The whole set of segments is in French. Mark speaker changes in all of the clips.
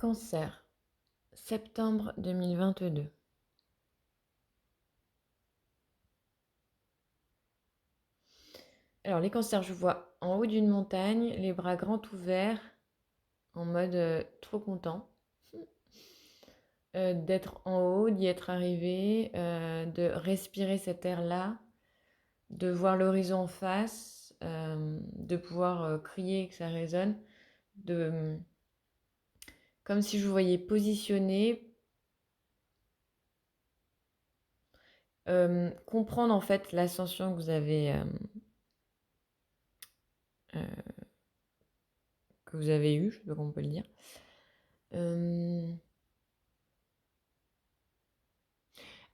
Speaker 1: Cancer, septembre 2022. Alors les cancers, je vous vois en haut d'une montagne, les bras grands ouverts, en mode trop content d'être en haut, d'y être arrivé, de respirer cet air-là, de voir l'horizon en face, de pouvoir crier et que ça résonne, de, comme si je vous voyais positionné, comprendre en fait l'ascension euh, que vous avez eue, je sais pas comment on peut le dire.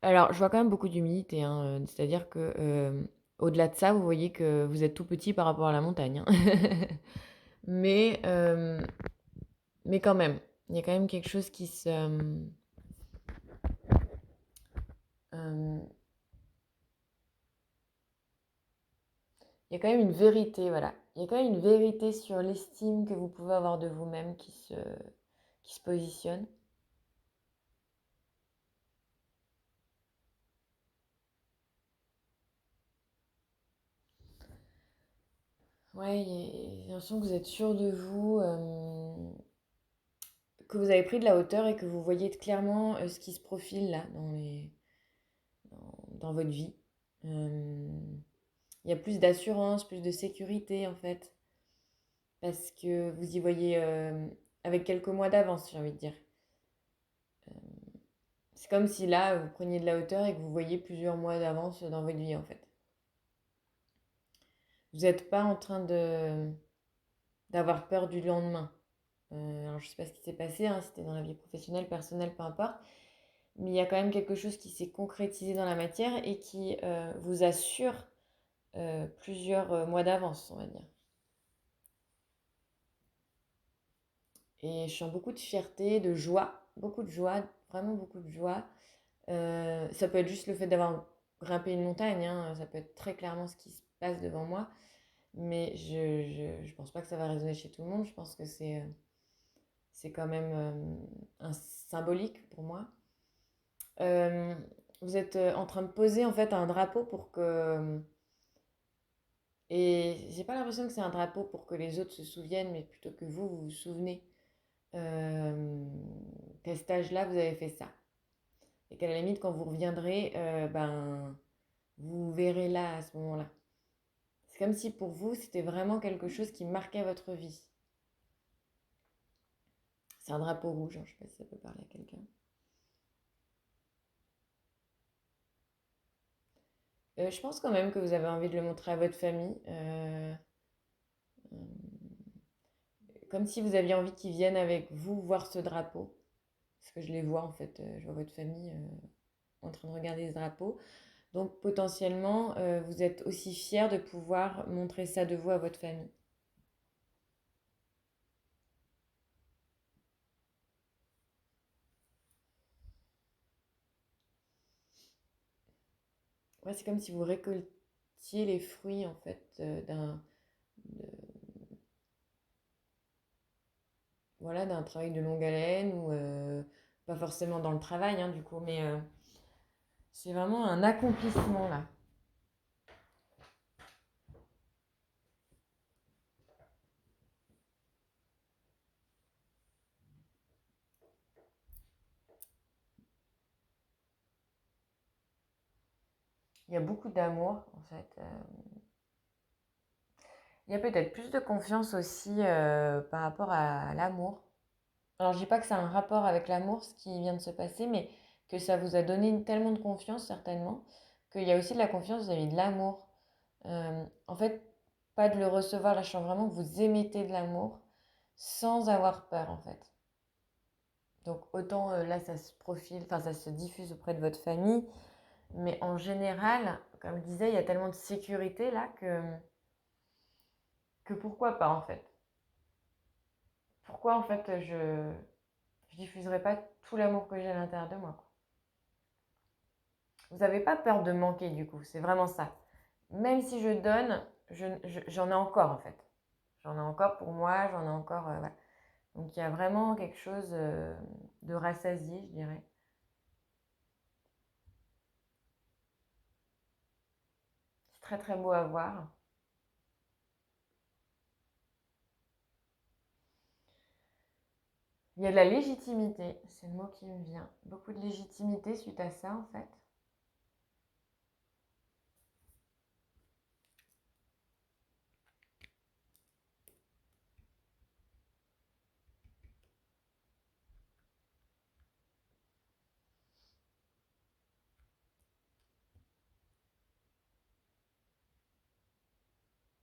Speaker 1: Alors, je vois quand même beaucoup d'humilité, hein, c'est-à-dire que au-delà de ça, vous voyez que vous êtes tout petit par rapport à la montagne, hein. Mais, euh, mais quand même, il y a quand même quelque chose qui se... euh, il y a quand même une vérité, voilà. Il y a quand même une vérité sur l'estime que vous pouvez avoir de vous-même qui se positionne. Ouais, j'ai l'impression que vous êtes sûr de vous, que vous avez pris de la hauteur et que vous voyez clairement ce qui se profile là dans votre vie. Euh, Il y a plus d'assurance, plus de sécurité en fait, parce que vous y voyez avec quelques mois d'avance, j'ai envie de dire. C'est comme si là, vous preniez de la hauteur et que vous voyez plusieurs mois d'avance dans votre vie en fait. Vous n'êtes pas en train d'avoir peur du lendemain. Alors je ne sais pas ce qui s'est passé, hein, si c'était dans la vie professionnelle, personnelle, peu importe, mais il y a quand même quelque chose qui s'est concrétisé dans la matière et qui vous assure plusieurs mois d'avance, on va dire. Et je sens beaucoup de fierté, de joie, vraiment beaucoup de joie. Ça peut être juste le fait d'avoir grimpé une montagne, hein, ça peut être très clairement ce qui se passe devant moi, mais je pense pas que ça va résonner chez tout le monde. Je pense que c'est quand même un symbolique pour moi. Euh, Vous êtes en train de poser en fait un drapeau pour que... Et j'ai pas l'impression que c'est un drapeau pour que les autres se souviennent, mais plutôt que vous vous souvenez euh, qu'à cet âge-là, vous avez fait ça. Et qu'à la limite, quand vous reviendrez, ben, vous verrez là, à ce moment-là. C'est comme si pour vous, c'était vraiment quelque chose qui marquait votre vie. C'est un drapeau rouge, hein, je ne sais pas si ça peut parler à quelqu'un. Je pense quand même que vous avez envie de le montrer à votre famille. Comme si vous aviez envie qu'ils viennent avec vous voir ce drapeau. Parce que je les vois en fait, je vois votre famille en train de regarder ce drapeau. Donc potentiellement, vous êtes aussi fiers de pouvoir montrer ça de vous à votre famille. Ouais, c'est comme si vous récoltiez les fruits en fait de- voilà, d'un travail de longue haleine ou pas forcément dans le travail hein, du coup, mais c'est vraiment un accomplissement là. Il y a beaucoup d'amour en fait. Il y a peut-être plus de confiance aussi par rapport à l'amour. Alors je dis pas que ça a un rapport avec l'amour ce qui vient de se passer, mais que ça vous a donné tellement de confiance certainement qu'il y a aussi de la confiance vis-à-vis de l'amour. En fait, pas de le recevoir, là je sens vraiment que vous émettez de l'amour sans avoir peur en fait. Donc autant là ça se profile, enfin ça se diffuse auprès de votre famille, mais en général, comme je disais, il y a tellement de sécurité là que pourquoi pas en fait. Pourquoi en fait je diffuserai pas tout l'amour que j'ai à l'intérieur de moi, quoi. Vous n'avez pas peur de manquer du coup, c'est vraiment ça. Même si je donne, j'en ai encore en fait. J'en ai encore pour moi, j'en ai encore. Voilà. Donc il y a vraiment quelque chose de rassasié, je dirais. C'est très très beau à voir. Il y a de la légitimité, c'est le mot qui me vient. Beaucoup de légitimité suite à ça en fait.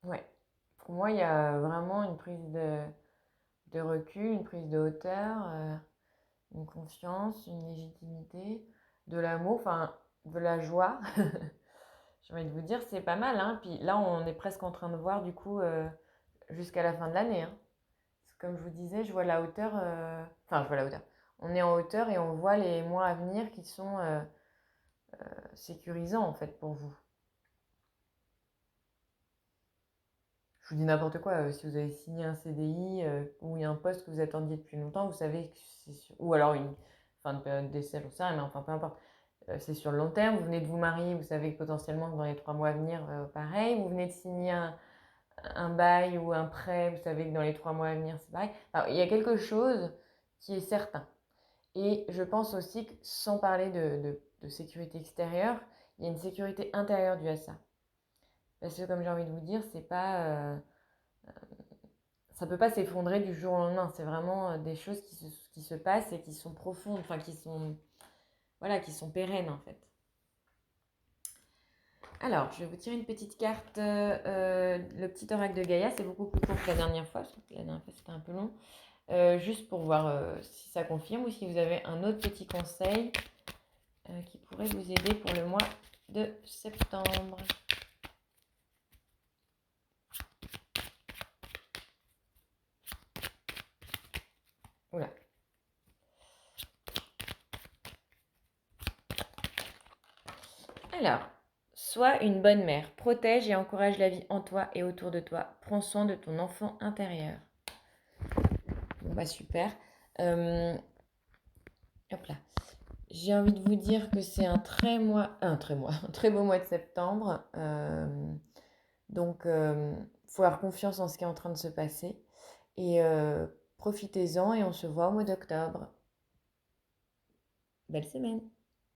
Speaker 1: Ouais. Pour moi, il y a vraiment une prise de recul, une prise de hauteur, une confiance, une légitimité, de l'amour, enfin de la joie. J'ai envie de vous dire, c'est pas mal, hein. Puis là, on est presque en train de voir du coup jusqu'à la fin de l'année, hein. Comme je vous disais, je vois la hauteur. Enfin, je vois la hauteur. On est en hauteur et on voit les mois à venir qui sont sécurisants en fait pour vous. Je vous dis n'importe quoi. Si vous avez signé un CDI ou il y a un poste que vous attendiez depuis longtemps, vous savez que c'est sur... Ou alors une fin de période d'essai, j'en sais rien, mais enfin peu importe. C'est sur le long terme. Vous venez de vous marier, vous savez que potentiellement dans les 3 mois à venir, pareil. Vous venez de signer un bail ou un prêt, vous savez que dans les 3 mois à venir, c'est pareil. Alors, il y a quelque chose qui est certain. Et je pense aussi que sans parler de sécurité extérieure, il y a une sécurité intérieure due à ça. Parce que comme j'ai envie de vous dire, c'est pas, ça peut pas s'effondrer du jour au lendemain. C'est vraiment des choses qui se passent et qui sont profondes, enfin qui sont, voilà, qui sont pérennes en fait. Alors, je vais vous tirer une petite carte. Le petit oracle de Gaïa, c'est beaucoup plus court que la dernière fois. Parce que la dernière fois, c'était un peu long. Juste pour voir si ça confirme ou si vous avez un autre petit conseil qui pourrait vous aider pour le mois de septembre. Oula. Alors, sois une bonne mère. Protège et encourage la vie en toi et autour de toi. Prends soin de ton enfant intérieur. Bon, bah super. Hop là. J'ai envie de vous dire que c'est un très beau mois de septembre. Donc, faut avoir confiance en ce qui est en train de se passer. Et profitez-en et on se voit au mois d'octobre. Belle semaine!